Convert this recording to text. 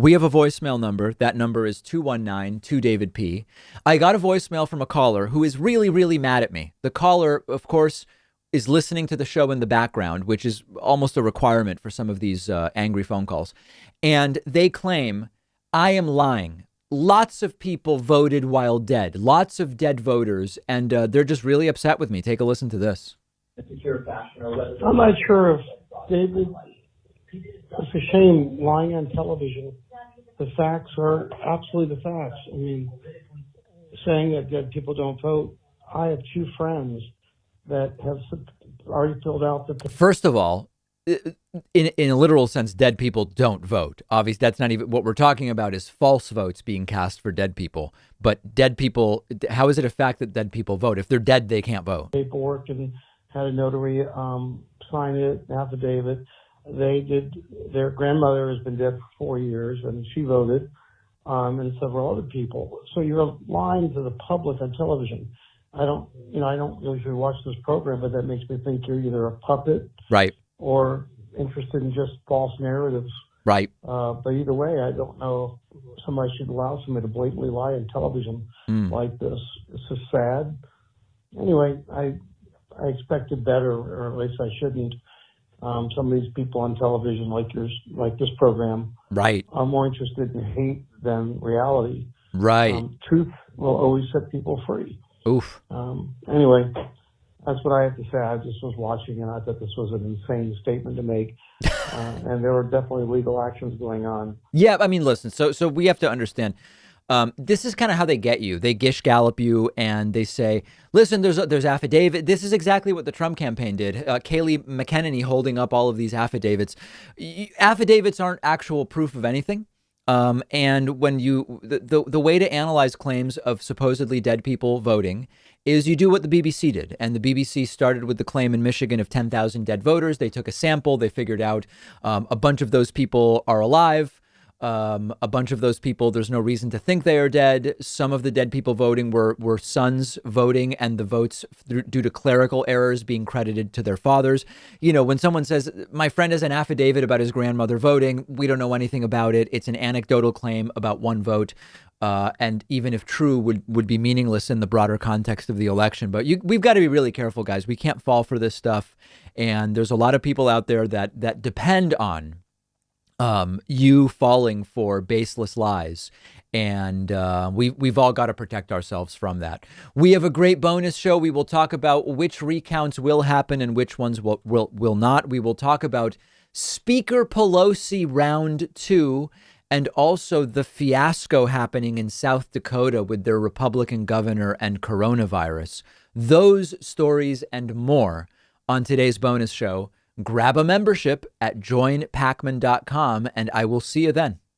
We have a voicemail number. That number is 219-2-DAVID-P. I got a voicemail from a caller who is really, really mad at me. The caller, of course, is listening to the show in the background, which is almost a requirement for some of these angry phone calls. And they claim I am lying. Lots of people voted while dead. Lots of dead voters. And they're just really upset with me. Take a listen to this. I'm not sure if David, it's a shame lying on television. The facts are absolutely the facts. I mean, saying that dead people don't vote. I have two friends that have already filled out the. First of all, in a literal sense, dead people don't vote. Obviously, that's not even what we're talking about is false votes being cast for dead people. But dead people, how is it a fact that dead people vote? If they're dead, they can't vote. Paperwork and had a notary sign it, affidavit. They did. Their grandmother has been dead for 4 years, and she voted, and several other people. So you're lying to the public on television. I don't usually watch this program, but that makes me think you're either a puppet, right, or interested in just false narratives, right. But either way, I don't know if somebody should allow somebody to blatantly lie on television like this. It's just sad. Anyway, I expected better, or at least I shouldn't. Some of these people on television, like this program, right, are more interested in hate than reality. Right. Truth will always set people free. Oof. Anyway, that's what I have to say. I just was watching, and I thought this was an insane statement to make. And there were definitely legal actions going on. Yeah, I mean, listen. So we have to understand. This is kind of how they get you. They gish gallop you and they say, listen, there's affidavit. This is exactly what the Trump campaign did. Kayleigh McEnany holding up all of these affidavits. Affidavits aren't actual proof of anything. And when the way to analyze claims of supposedly dead people voting is you do what the BBC did. And the BBC started with the claim in Michigan of 10,000 dead voters. They took a sample. They figured out a bunch of those people are alive. A bunch of those people, there's no reason to think they are dead. Some of the dead people voting were sons voting, and the votes due to clerical errors being credited to their fathers. You know, when someone says, my friend has an affidavit about his grandmother voting, we don't know anything about it. It's an anecdotal claim about one vote. And even if true, would be meaningless in the broader context of the election. But we've got to be really careful, guys. We can't fall for this stuff. And there's a lot of people out there that depend on you falling for baseless lies. And we've all got to protect ourselves from that. We have a great bonus show. We will talk about which recounts will happen and which ones will not. We will talk about Speaker Pelosi round 2 and also the fiasco happening in South Dakota with their Republican governor and coronavirus. Those stories and more on today's bonus show. Grab a membership at joinpakman.com, and I will see you then.